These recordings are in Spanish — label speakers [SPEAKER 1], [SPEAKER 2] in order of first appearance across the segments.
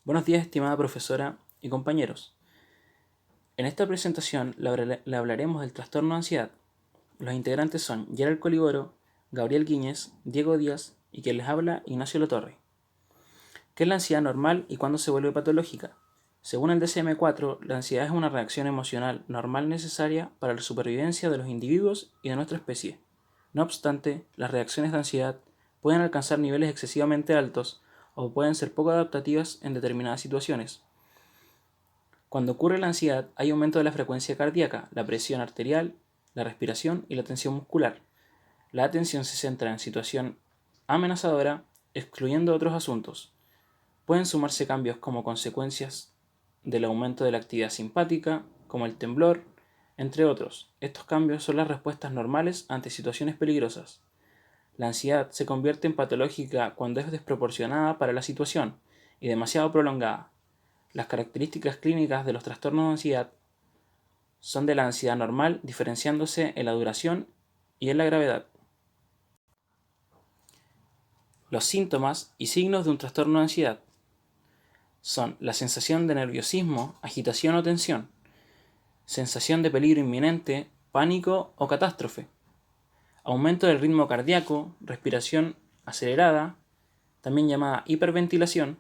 [SPEAKER 1] Buenos días, estimada profesora y compañeros. En esta presentación le hablaremos del trastorno de ansiedad. Los integrantes son Gerald Coliboro, Gabriel Guíñez, Diego Díaz y quien les habla, Ignacio Latorre. ¿Qué es la ansiedad normal y cuándo se vuelve patológica? Según el DSM-4, la ansiedad es una reacción emocional normal necesaria para la supervivencia de los individuos y de nuestra especie. No obstante, las reacciones de ansiedad pueden alcanzar niveles excesivamente altos o pueden ser poco adaptativas en determinadas situaciones. Cuando ocurre la ansiedad, hay aumento de la frecuencia cardíaca, la presión arterial, la respiración y la tensión muscular. La atención se centra en situación amenazadora, excluyendo otros asuntos. Pueden sumarse cambios como consecuencias del aumento de la actividad simpática, como el temblor, entre otros. Estos cambios son las respuestas normales ante situaciones peligrosas. La ansiedad se convierte en patológica cuando es desproporcionada para la situación y demasiado prolongada. Las características clínicas de los trastornos de ansiedad son de la ansiedad normal, diferenciándose en la duración y en la gravedad. Los síntomas y signos de un trastorno de ansiedad son la sensación de nerviosismo, agitación o tensión, sensación de peligro inminente, pánico o catástrofe, aumento del ritmo cardíaco, respiración acelerada, también llamada hiperventilación,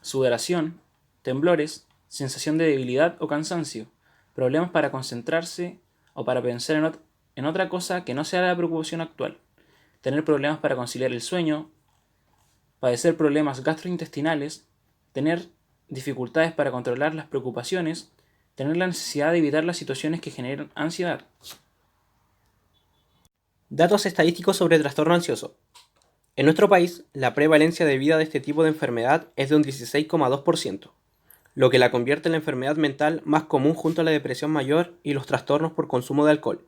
[SPEAKER 1] sudoración, temblores, sensación de debilidad o cansancio, problemas para concentrarse o para pensar en otra cosa que no sea la preocupación actual, tener problemas para conciliar el sueño, padecer problemas gastrointestinales, tener dificultades para controlar las preocupaciones, tener la necesidad de evitar las situaciones que generan ansiedad.
[SPEAKER 2] Datos estadísticos sobre trastorno ansioso. En nuestro país, la prevalencia de vida de este tipo de enfermedad es de un 16,2%, lo que la convierte en la enfermedad mental más común junto a la depresión mayor y los trastornos por consumo de alcohol.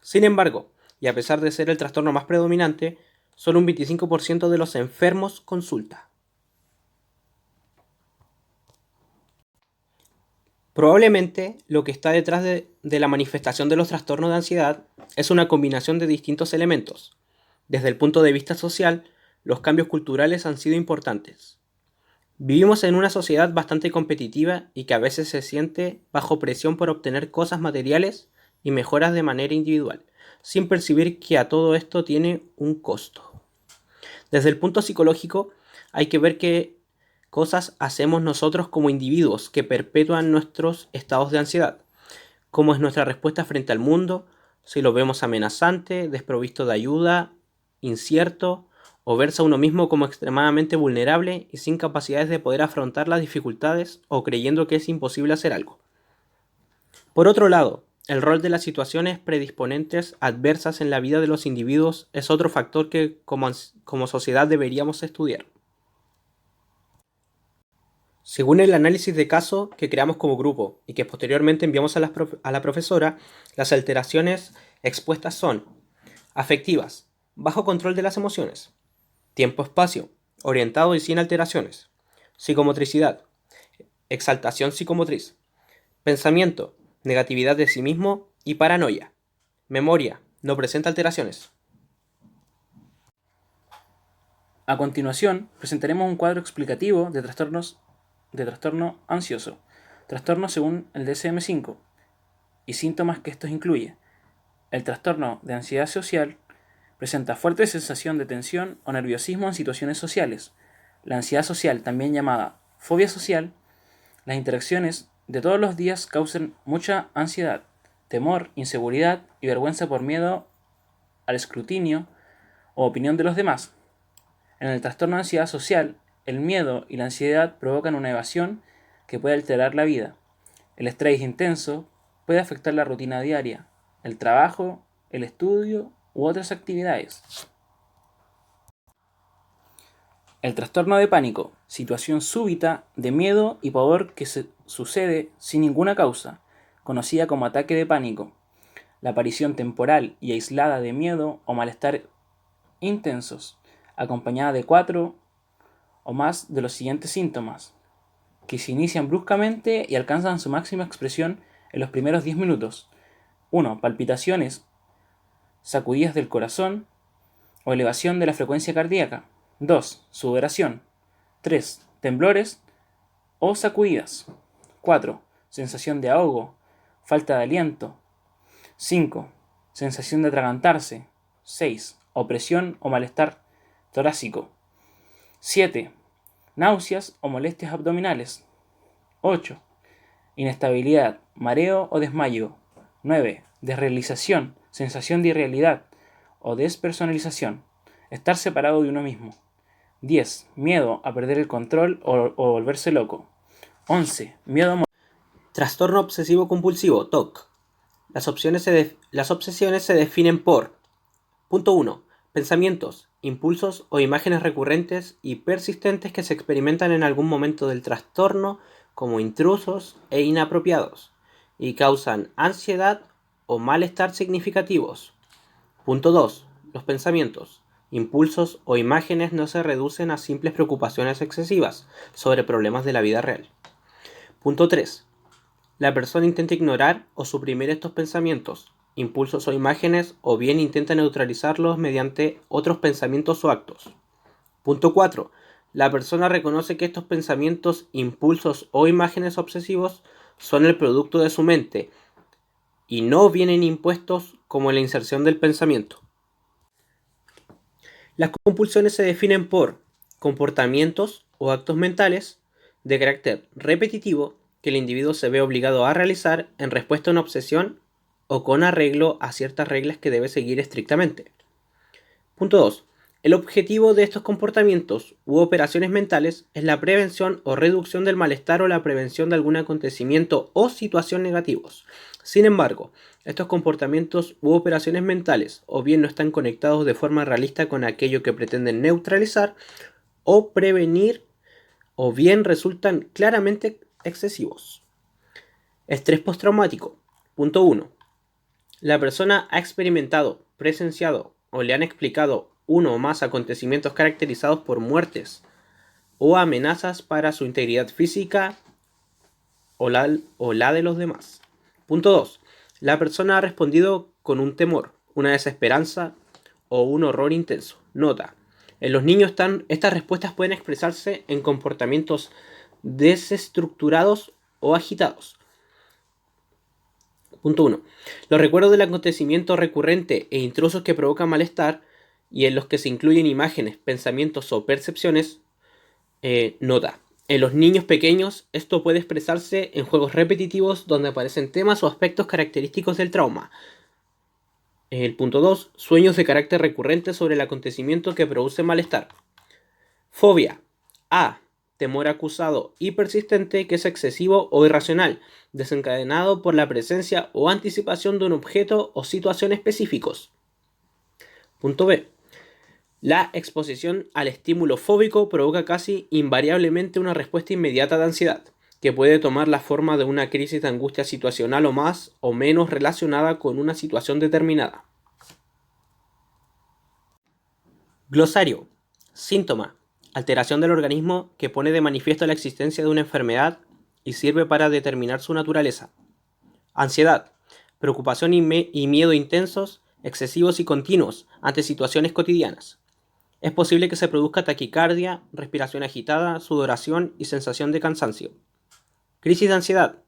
[SPEAKER 2] Sin embargo, y a pesar de ser el trastorno más predominante, solo un 25% de los enfermos consulta. Probablemente lo que está detrás de la manifestación de los trastornos de ansiedad es una combinación de distintos elementos. Desde el punto de vista social, los cambios culturales han sido importantes. Vivimos en una sociedad bastante competitiva y que a veces se siente bajo presión por obtener cosas materiales y mejoras de manera individual, sin percibir que a todo esto tiene un costo. Desde el punto psicológico, hay que ver qué cosas hacemos nosotros como individuos que perpetúan nuestros estados de ansiedad, cómo es nuestra respuesta frente al mundo, si lo vemos amenazante, desprovisto de ayuda, incierto, o verse a uno mismo como extremadamente vulnerable y sin capacidades de poder afrontar las dificultades o creyendo que es imposible hacer algo. Por otro lado, el rol de las situaciones predisponentes adversas en la vida de los individuos es otro factor que como sociedad deberíamos estudiar. Según el análisis de caso que creamos como grupo y que posteriormente enviamos a la profesora, las alteraciones expuestas son afectivas, bajo control de las emociones; tiempo-espacio, orientado y sin alteraciones; psicomotricidad, exaltación psicomotriz; pensamiento, negatividad de sí mismo y paranoia; memoria, no presenta alteraciones.
[SPEAKER 1] A continuación, presentaremos un cuadro explicativo de trastorno ansioso, trastorno según el DSM-5 y síntomas que estos incluye. El trastorno de ansiedad social presenta fuerte sensación de tensión o nerviosismo en situaciones sociales. La ansiedad social, también llamada fobia social, las interacciones de todos los días causan mucha ansiedad, temor, inseguridad y vergüenza por miedo al escrutinio o opinión de los demás. En el trastorno de ansiedad social, el miedo y la ansiedad provocan una evasión que puede alterar la vida. El estrés intenso puede afectar la rutina diaria, el trabajo, el estudio u otras actividades. El trastorno de pánico, situación súbita de miedo y pavor que se sucede sin ninguna causa, conocida como ataque de pánico. La aparición temporal y aislada de miedo o malestar intensos, acompañada de 4 o más de los siguientes síntomas, que se inician bruscamente y alcanzan su máxima expresión en los primeros 10 minutos. 1. Palpitaciones, sacudidas del corazón o elevación de la frecuencia cardíaca. 2. Sudoración. 3. Temblores. o sacudidas. 4. Sensación de ahogo, falta de aliento. 5. Sensación de atragantarse. 6. Opresión o malestar torácico. 7. Náuseas o molestias abdominales. 8. Inestabilidad, mareo o desmayo. 9. Desrealización, sensación de irrealidad o despersonalización. Estar separado de uno mismo. 10. Miedo a perder el control o volverse loco. 11. Miedo a morir.
[SPEAKER 2] Trastorno obsesivo compulsivo, TOC. Las obsesiones se definen por: punto 1. Pensamientos, impulsos o imágenes recurrentes y persistentes que se experimentan en algún momento del trastorno como intrusos e inapropiados y causan ansiedad o malestar significativos. Punto 2. Los pensamientos, impulsos o imágenes no se reducen a simples preocupaciones excesivas sobre problemas de la vida real. Punto 3. La persona intenta ignorar o suprimir estos pensamientos, impulsos o imágenes, o bien intenta neutralizarlos mediante otros pensamientos o actos. Punto 4. La persona reconoce que estos pensamientos, impulsos o imágenes obsesivos son el producto de su mente y no vienen impuestos como la inserción del pensamiento. Las compulsiones se definen por comportamientos o actos mentales de carácter repetitivo que el individuo se ve obligado a realizar en respuesta a una obsesión o con arreglo a ciertas reglas que debe seguir estrictamente. Punto 2. El objetivo de estos comportamientos u operaciones mentales es la prevención o reducción del malestar o la prevención de algún acontecimiento o situación negativos. Sin embargo, estos comportamientos u operaciones mentales o bien no están conectados de forma realista con aquello que pretenden neutralizar o prevenir, o bien resultan claramente excesivos. Estrés postraumático. Punto 1. La persona ha experimentado, presenciado o le han explicado uno o más acontecimientos caracterizados por muertes o amenazas para su integridad física o la de los demás. Punto 2. La persona ha respondido con un temor, una desesperanza o un horror intenso. Nota: en los niños estas respuestas pueden expresarse en comportamientos desestructurados o agitados. Punto 1. Los recuerdos del acontecimiento recurrente e intrusos que provocan malestar y en los que se incluyen imágenes, pensamientos o percepciones. Nota: en los niños pequeños esto puede expresarse en juegos repetitivos donde aparecen temas o aspectos característicos del trauma. El punto 2. Sueños de carácter recurrente sobre el acontecimiento que produce malestar. Fobia. A. Temor acusado y persistente que es excesivo o irracional, desencadenado por la presencia o anticipación de un objeto o situación específicos. Punto B. La exposición al estímulo fóbico provoca casi invariablemente una respuesta inmediata de ansiedad, que puede tomar la forma de una crisis de angustia situacional o más o menos relacionada con una situación determinada. Glosario. Síntoma: alteración del organismo que pone de manifiesto la existencia de una enfermedad y sirve para determinar su naturaleza. Ansiedad: preocupación y miedo intensos, excesivos y continuos ante situaciones cotidianas. Es posible que se produzca taquicardia, respiración agitada, sudoración y sensación de cansancio. Crisis de ansiedad: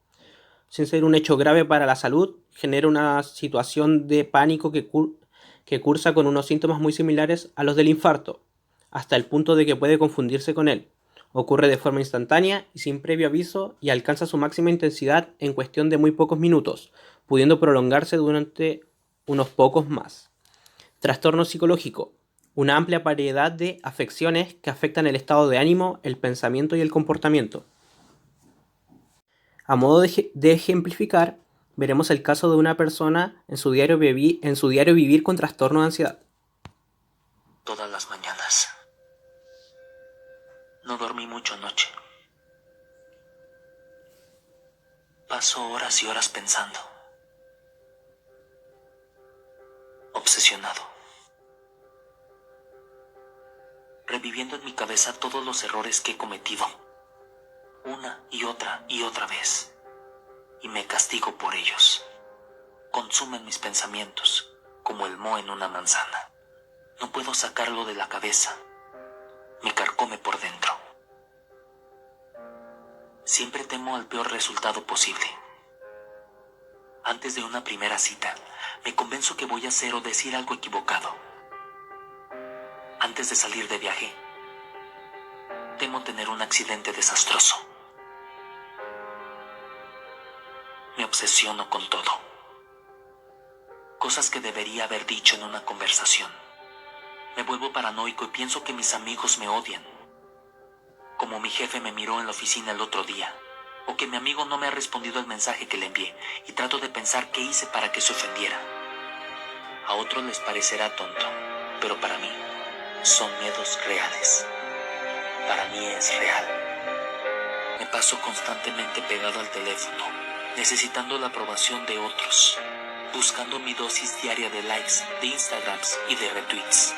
[SPEAKER 2] sin ser un hecho grave para la salud, genera una situación de pánico que cursa con unos síntomas muy similares a los del infarto, hasta el punto de que puede confundirse con él. Ocurre de forma instantánea y sin previo aviso y alcanza su máxima intensidad en cuestión de muy pocos minutos, pudiendo prolongarse durante unos pocos más. Trastorno psicológico: una amplia variedad de afecciones que afectan el estado de ánimo, el pensamiento y el comportamiento. A modo de ejemplificar, veremos el caso de una persona en su diario vivir con trastorno de ansiedad.
[SPEAKER 3] Todas las mañanas. No dormí mucho anoche. Paso horas y horas pensando. Obsesionado. Reviviendo en mi cabeza todos los errores que he cometido. Una y otra vez. Y me castigo por ellos. Consumen mis pensamientos, como el moho en una manzana. No puedo sacarlo de la cabeza. Me carcome por dentro. Siempre temo al peor resultado posible. Antes de una primera cita, me convenzo que voy a hacer o decir algo equivocado. Antes de salir de viaje, temo tener un accidente desastroso. Me obsesiono con todo. Cosas que debería haber dicho en una conversación. Me vuelvo paranoico y pienso que mis amigos me odian. Como mi jefe me miró en la oficina el otro día. O que mi amigo no me ha respondido el mensaje que le envié. Y trato de pensar qué hice para que se ofendiera. A otros les parecerá tonto, pero para mí son miedos reales. Para mí es real. Me paso constantemente pegado al teléfono, necesitando la aprobación de otros, buscando mi dosis diaria de likes, de Instagrams y de retweets.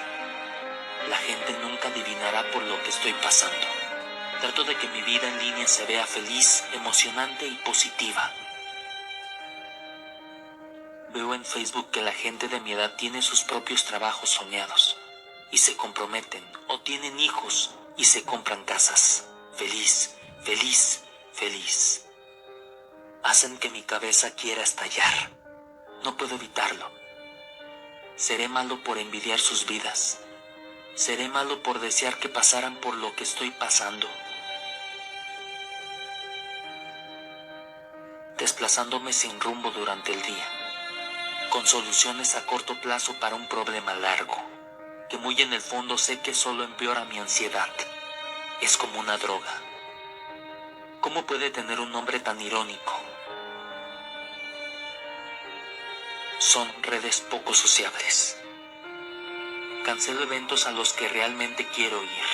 [SPEAKER 3] La gente nunca adivinará por lo que estoy pasando. Trato de que mi vida en línea se vea feliz, emocionante y positiva. Veo en Facebook que la gente de mi edad tiene sus propios trabajos soñados y se comprometen o tienen hijos y se compran casas. Feliz, feliz, feliz. Hacen que mi cabeza quiera estallar. No puedo evitarlo. Seré malo por envidiar sus vidas. Seré malo por desear que pasaran por lo que estoy pasando. Desplazándome sin rumbo durante el día, con soluciones a corto plazo para un problema largo, que muy en el fondo sé que solo empeora mi ansiedad. Es como una droga. ¿Cómo puede tener un nombre tan irónico? Son redes poco sociables. Cancelo eventos a los que realmente quiero ir.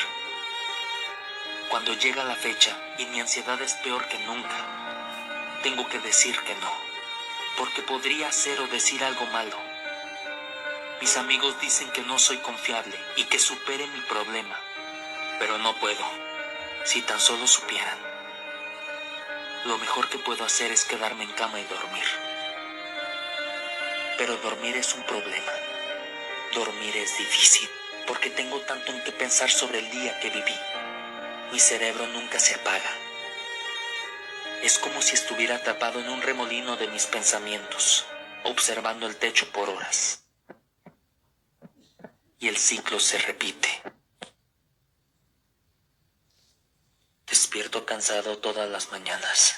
[SPEAKER 3] Cuando llega la fecha y mi ansiedad es peor que nunca, tengo que decir que no, porque podría hacer o decir algo malo. Mis amigos dicen que no soy confiable y que supere mi problema, pero no puedo. Si tan solo supieran. Lo mejor que puedo hacer es quedarme en cama y dormir. Pero dormir es un problema. Dormir es difícil, porque tengo tanto en qué pensar sobre el día que viví. Mi cerebro nunca se apaga. Es como si estuviera atrapado en un remolino de mis pensamientos, observando el techo por horas. Y el ciclo se repite. Despierto cansado todas las mañanas.